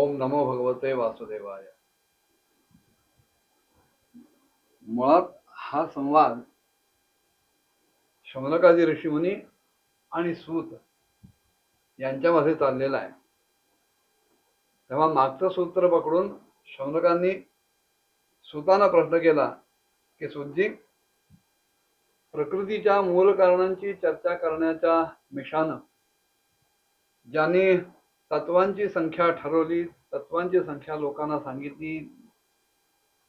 ओम नमो भगवते वासुदेवाय. मुळात हा संवाद शौनकादी ऋषीमुनी आणि सूत यांच्यामध्ये चाललेला आहे. तेव्हा मागचं सूत्र पकडून शौनकांनी सूतांना प्रश्न केला की सूतजी, प्रकृतीच्या मूल कारणांची चर्चा करण्याच्या मिशानं ज्यांनी तत्वांची संख्या ठरवली, तत्वांची संख्या लोकांना सांगितली,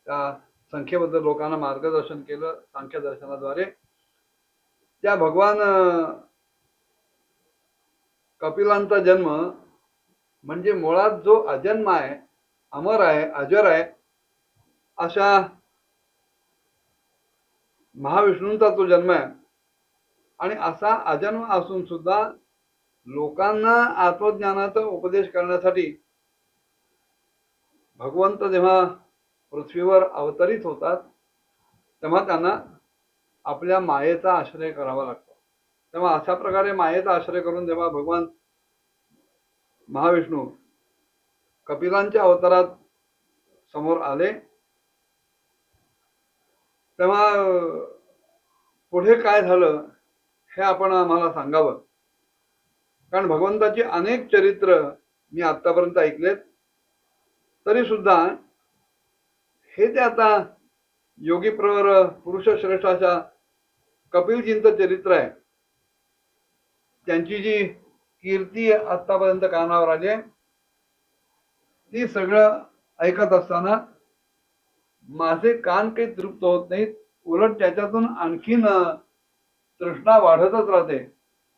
त्या संख्येबद्दल लोकांना मार्गदर्शन केलं सांख्य दर्शनाद्वारे, त्या भगवान कपिलांचा जन्म म्हणजे मुळात जो अजन्म आहे, अमर आहे, अजर आहे, अशा महाविष्णूंचा तो जन्म आहे. आणि असा अजन्म असून सुद्धा लोकांना आत्मज्ञानाचा उपदेश करण्यासाठी भगवंत जेव्हा पृथ्वीवर अवतरित होतात तेव्हा त्यांना आपल्या मायेचा आश्रय करावा लागतो. तेव्हा अशा प्रकारे मायेचा आश्रय करून जेव्हा भगवान महाविष्णू कपिलांच्या अवतारात समोर आले तेव्हा पुढे काय झालं हे आपण आम्हाला सांगावं. कारण भगवंताची अनेक चरित्र मी आतापर्यंत ऐकलेत, तरी सुद्धा हे जे आता योगी प्रवर पुरुष श्रेष्ठाच्या कपिलजींचं चरित्र आहे, त्यांची जी कीर्ती आतापर्यंत कानावर आली आहे, ती सगळं ऐकत असताना माझे कान काही तृप्त होत नाहीत. उलट त्याच्यातून आणखीन तृष्णा वाढतच राहते.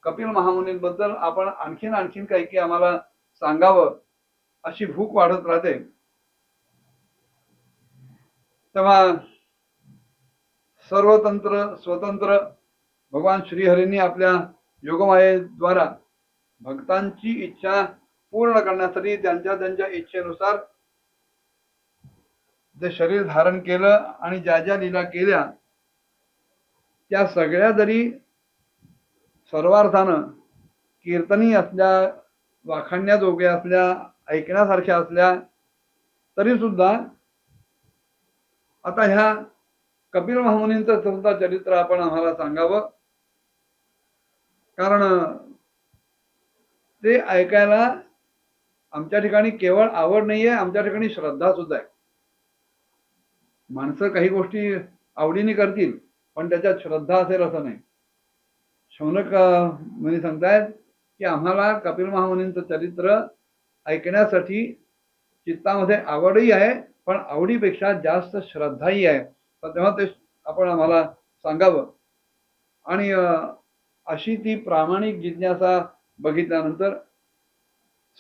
कपिल महामुनींबद्दल आपण आणखीन काही आम्हाला सांगावं अशी भूक वाढत राहते. तेव्हा सर्वतंत्र स्वतंत्र भगवान श्रीहरींनी आपल्या योगमायेद्वारा भक्तांची इच्छा पूर्ण करण्यासाठी त्यांच्या इच्छेनुसार जे शरीर धारण केलं आणि ज्या ज्या लीला केल्या त्या सगळ्या जरी सर्वार्थानं कीर्तनी असल्या, वाखाणण्याजोग्या असल्या, ऐकण्यासारख्या असल्या, तरी सुद्धा आता ह्या कपिल महामुनींचं सुद्धा चरित्र आपण आम्हाला सांगावं. कारण ते ऐकायला आमच्या ठिकाणी केवळ आवड नाहीये, आमच्या ठिकाणी श्रद्धा सुद्धा आहे. माणसं काही गोष्टी आवडीने करतील पण त्याच्यात श्रद्धा असेल असं नाही. शौनक मुनी सांगतायत की आम्हाला कपिल महामुनींचं चरित्र ऐकण्यासाठी चित्तामध्ये आवडही आहे, पण आवडीपेक्षा जास्त श्रद्धाही आहे. तर तेव्हा ते आपण आम्हाला सांगावं. आणि अशी ती प्रामाणिक जिज्ञासा बघितल्यानंतर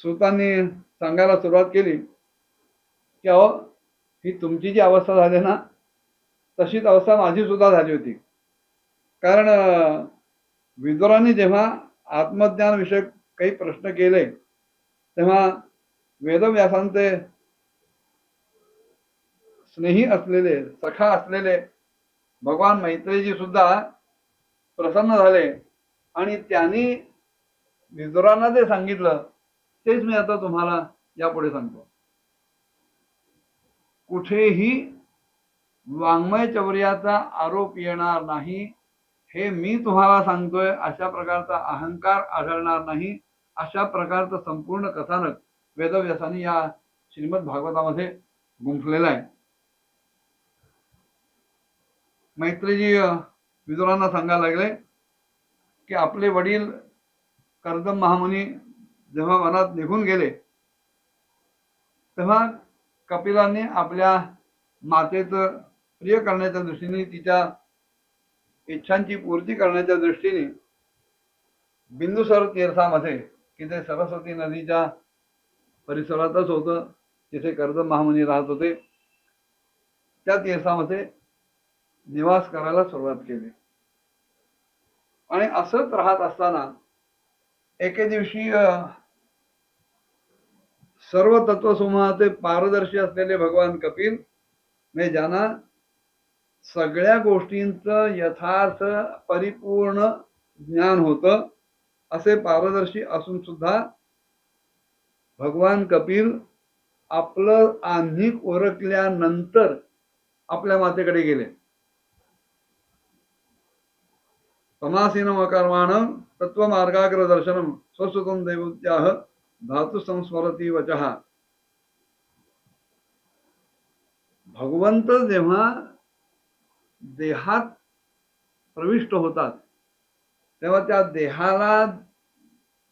सूतांनी सांगायला सुरुवात केली की अहो, ही तुमची जी अवस्था झाली ना, तशीच अवस्था माझी सुद्धा झाली होती. कारण विदुरांनी जेव्हा आत्मज्ञान विषयक काही प्रश्न केले तेव्हा वेदव्यासांचे स्नेही असलेले, सखा असलेले भगवान मैत्रेयजी सुद्धा प्रसन्न झाले आणि त्यांनी विदुरांना जे सांगितलं तेच मी आता तुम्हाला यापुढे सांगतो. कुठेही वाङ्मय चौर्याचा आरोप येणार नाही हे मी तुम्हाला सांगतोय. अशा प्रकारचा अहंकार आढळणार नाही, अशा प्रकारचं संपूर्ण कथानक वेदव्यासांनी या श्रीमद भागवतामध्ये गुंफलेलं आहे. मैत्रेयजी विदुरांना सांगायला लागले की आपले वडील कर्दम महामुनी जेव्हा वनात निघून गेले तेव्हा कपिलांनी आपल्या मातेचं प्रिय करण्याच्या दृष्टीने, तिच्या इच्छांची पूर्ती करण्याच्या दृष्टीने बिंदुसर तीर्थामध्ये, की ते सरस्वती नदीच्या परिसरातच होतं, तिथे कर्दम महामुनी राहत होते, त्या तीर्थामध्ये निवास करायला सुरुवात केली. आणि असंच राहत असताना एके दिवशी सर्व तत्वसमूहाचे पारदर्शी असलेले भगवान कपिल, म्हणजे ज्यांना सगळ्या गोष्टींचं यथार्थ परिपूर्ण ज्ञान होतं, असे पारदर्शी असून सुद्धा भगवान कपिल आपलं आन्निक ओळखल्यानंतर आपल्या मातेकडे गेले. तमासीनम अकर्माणं तत्वमार्गाग्र दर्शनम स्वसुतम देवत्याह धातु संस्मरती वचः. भगवंत जेव्हा देहात प्रविष्ट होतात तेव्हा त्या देहाला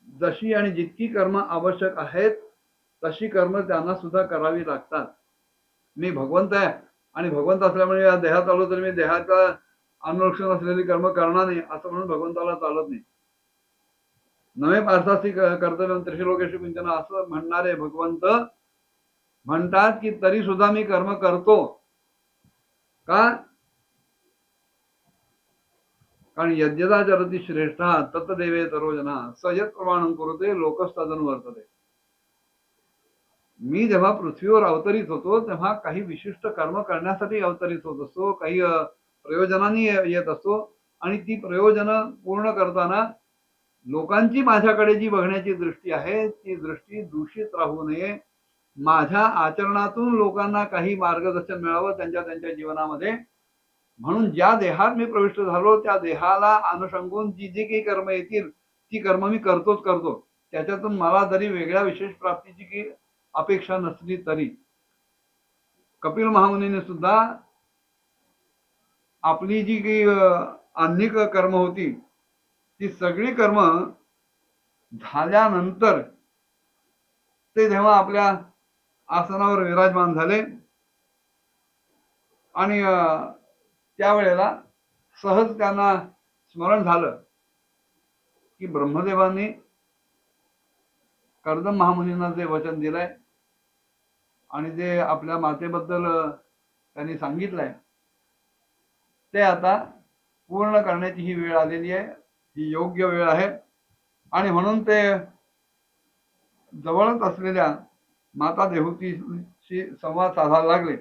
जशी आणि जितकी कर्म आवश्यक आहेत तशी कर्म त्यांना सुद्धा करावी लागतात. मी भगवंत आहे आणि भगवंत असल्यामुळे या देहात आलो तर मी देहाचा अनुरक्षण असलेली कर्म करणार नाही असं म्हणून भगवंताला चालत नाही. नवे पार्थासी कर्तव्य त्रिशलोकेशु किंचन असं म्हणणारे भगवंत म्हणतात की तरी सुद्धा मी कर्म करतो. का? कारण यज्ञता चरती श्रेष्ठा तत्देवे तरोजना स यत् प्रमाणं कुरुते लोकस्तदन वर्तते. मी जेव्हा पृथ्वीवर अवतरित होतो तेव्हा काही विशिष्ट कर्म करण्यासाठी अवतरित होत असतो, काही प्रयोजनांनी येत असतो आणि ती प्रयोजन पूर्ण करताना लोकांची माझ्याकडे जी बघण्याची दृष्टी आहे ती दृष्टी दूषित राहू नये. माझ्या आचरणातून लोकांना काही मार्गदर्शन मिळावं त्यांच्या त्यांच्या जीवनामध्ये, म्हणून ज्या देहात मी प्रविष्ट झालो त्या देहाला अनुषंगून जी जी काही कर्म येतील ती कर्म मी करतोच करतो. त्याच्यातून मला जरी वेगळ्या विशेष प्राप्तीची की अपेक्षा नसली तरी. कपिल महामुनीने सुद्धा आपली जी काही आन्निक कर्म होती ती सगळी कर्म झाल्यानंतर ते जेव्हा आपल्या आसनावर विराजमान झाले आणि त्यावेळेला सहज त्यांना स्मरण झालं की ब्रह्मदेवांनी कर्दम महामुनींना जे वचन दिलंय आणि जे आपल्या मातेबद्दल त्यांनी सांगितलंय ते आता पूर्ण करण्याची ही वेळ आलेली आहे. ही योग्य वेळ आहे आणि म्हणून ते जवळच असलेल्या माता देहूतीशी संवाद साधायला लागले.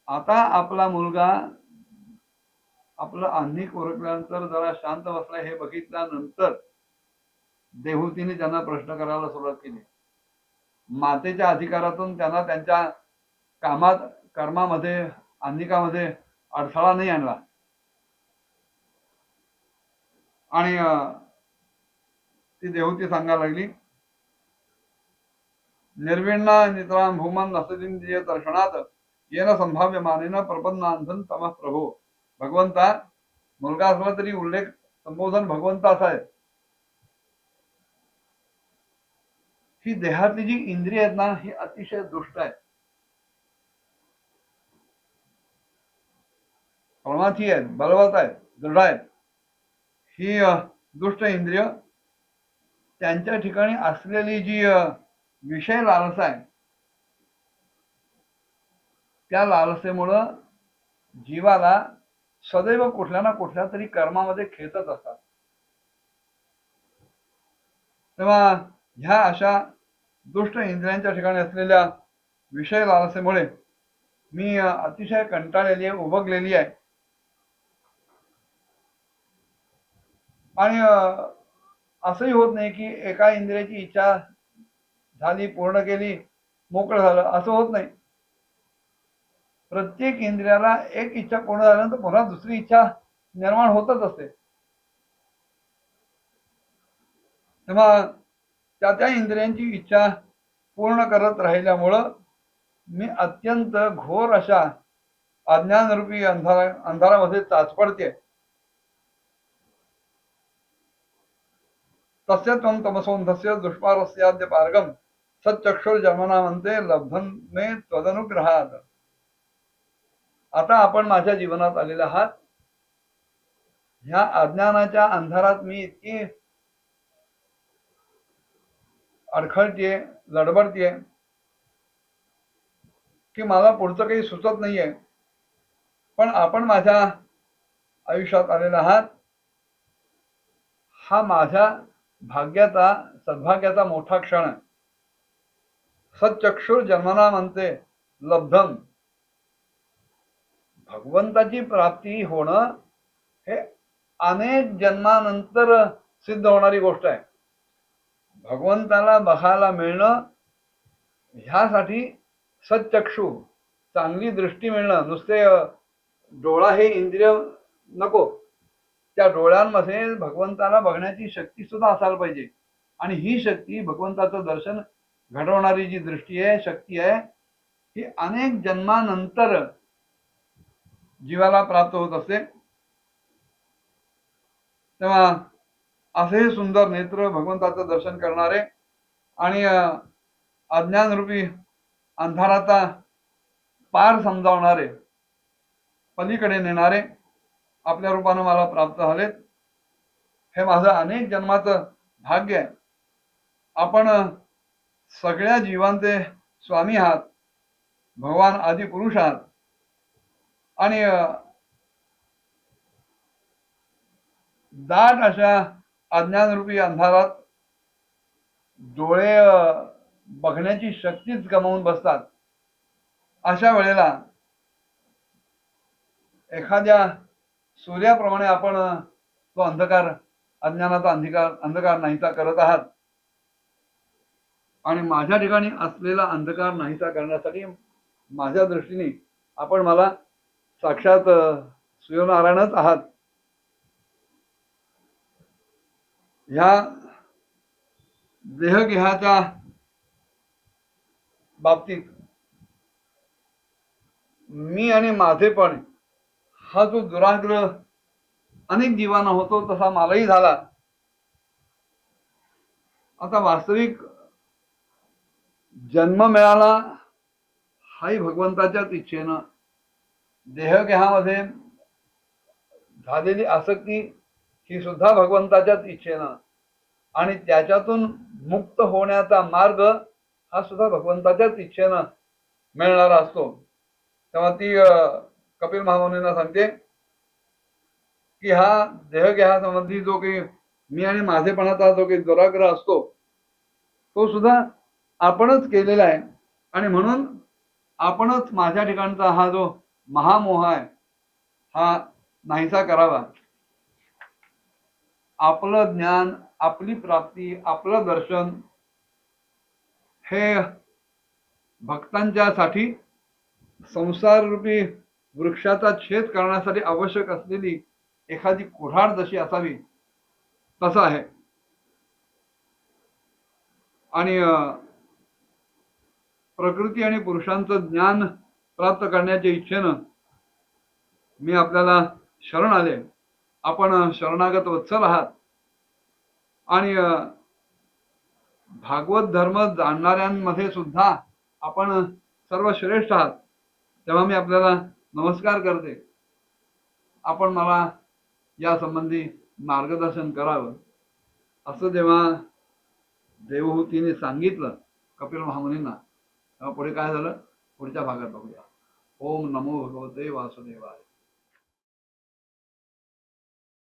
आता आपला मुलगा आपलं आन्निक ओळखल्यानंतर जरा शांत बसलाय हे बघितल्यानंतर देहूतीने त्यांना प्रश्न करायला सुरुवात केली. मातेच्या अधिकारातून त्यांना त्यांच्या कामात कर्मामध्ये आन्निकामध्ये अडथळा नाही आणला आणि ती देहूती सांगायला लागली, निर्विण्णा नितराम भूमन नसदिंद्रिय दर्शनात येन संभाव्य मानेन प्रपन्नांधन तमः प्रभो. भगवंता, मुलगा असला तरी उल्लेख संबोधन भगवंताचा आहे. ही देहातली जी इंद्रिय आहेत ना ही अतिशय दुष्ट आहे, प्रमाथी आहेत, बलवत आहेत, दृढ आहेत. ही दुष्ट इंद्रिय त्यांच्या ठिकाणी असलेली जी विषय लालसा आहे त्या लालसेमुळं जीवाला सदैव कुठल्या ना कुठल्या तरी कर्मामध्ये खेचत असतात. तेव्हा ह्या अशा दुष्ट इंद्रियांच्या ठिकाणी असलेल्या विषय लालसेमुळे मी अतिशय कंटाळलेली आहे, उबगलेली आहे आणि असंही होत नाही की एका इंद्रियाची इच्छा झाली, पूर्ण केली, मोकळं झालं, असं होत नाही. प्रत्येक इंद्रियाला एक इच्छा पूर्ण झाल्यानंतर पुन्हा दुसरी इच्छा निर्माण होतच असते. तेव्हा त्या त्या इंद्रियांची इच्छा पूर्ण करत राहिल्यामुळं मी अत्यंत घोर अशा अज्ञानरूपी अंधारामध्ये चाचपडते. तस्य त्वं तमसोंधस्य दुष्पारस्याद्य पारगम सच्चक्षुर जन्मनामंते लब्धन मे त्वदनुग्रहात. आता आपण माझ्या जीवनात आलेले आहात. ह्या अज्ञानाच्या अंधारात मी इतकी अडखळतीये, लडबडतीये की मला पुढचं काही सुचत नाहीये. पण आपण माझ्या आयुष्यात आलेला आहात. हा माझ्या भाग्याचा, सद्भाग्याचा मोठा क्षण आहे. सच्चक्षुर जन्मनामंते लब्धम. भगवंताची प्राप्ती होणं हे अनेक जन्मानंतर सिद्ध होणारी गोष्ट आहे. भगवंताला बघायला मिळणं ह्यासाठी सच्चक्षु, चांगली दृष्टी मिळणं, नुसते डोळा हे इंद्रिय नको, त्या डोळ्यांमध्ये भगवंताला बघण्याची शक्ती सुद्धा असायला पाहिजे. आणि ही शक्ती, भगवंताचं दर्शन घडवणारी जी दृष्टी आहे, शक्ती आहे, ही अनेक जन्मानंतर जीवाला प्राप्त होत असते. तेव्हा असे सुंदर नेत्र, भगवंताचं दर्शन करणारे आणि अज्ञानरूपी अंधाराचा पार समजावणारे, पलीकडे नेणारे आपल्या रूपानं मला प्राप्त झालेत. हे माझं अनेक जन्माचं भाग्य आहे. आपण सगळ्या जीवांचे स्वामी आहात, भगवान आदी पुरुष आहात. आणि दाट अशा अज्ञानरूपी अंधारात डोळे बघण्याची शक्तीच गमावून बसतात. अशा वेळेला एखाद्या सूर्याप्रमाणे आपण तो अंधकार, अज्ञानाचा अंधकार नाहीसा करत आहात. आणि माझ्या ठिकाणी असलेला अंधकार नाहीसा करण्यासाठी माझ्या दृष्टीने आपण मला साक्षात सूर्यनारायणच आहात. ह्या देहगेहाच्या बाबतीत मी आणि माझेपण हा जो दुराग्रह अनेक जीवांना होतो, तसा मलाही झाला. आता वास्तविक जन्म मिळाला हाही भगवंताच्याच इच्छेनं, देहगेहामध्ये झालेली आसक्ती ही सुद्धा भगवंताच्याच इच्छेनं, आणि त्याच्यातून मुक्त होण्याचा मार्ग हा सुद्धा भगवंताच्याच इच्छेनं मिळणारा असतो. तेव्हा ती कपिल महामुनींना सांगते की हा देहगेहासंबंधी जो काही मी आणि माझेपणाचा जो काही दुराग्रह असतो, तो सुद्धा आपणच केलेला आहे. आणि म्हणून आपणच माझ्या ठिकाणचा हा जो महामोह आहे हा नाहीसा करावा. आपलं ज्ञान, आपली प्राप्ती, आपलं दर्शन हे भक्तांच्यासाठी संसार रूपी वृक्षाचा छेद करण्यासाठी आवश्यक असलेली एखादी कुऱ्हाड जशी असावी तसं आहे. आणि प्रकृती आणि पुरुषांचं ज्ञान प्राप्त करण्याच्या इच्छेनं मी आपल्याला शरण आले. आपण शरणागत वत्सल आहात आणि भागवत धर्म जाणणाऱ्यांमध्ये सुद्धा आपण सर्वश्रेष्ठ आहात. तेव्हा मी आपल्याला नमस्कार करते. आपण मला या संबंधी मार्गदर्शन करावं, असं जेव्हा देवहूतीने सांगितलं कपिल महामुनींना, तेव्हा पुढे काय झालं पुढच्या भागात बघूया. ओम नमो भगवते वासुदेवाय.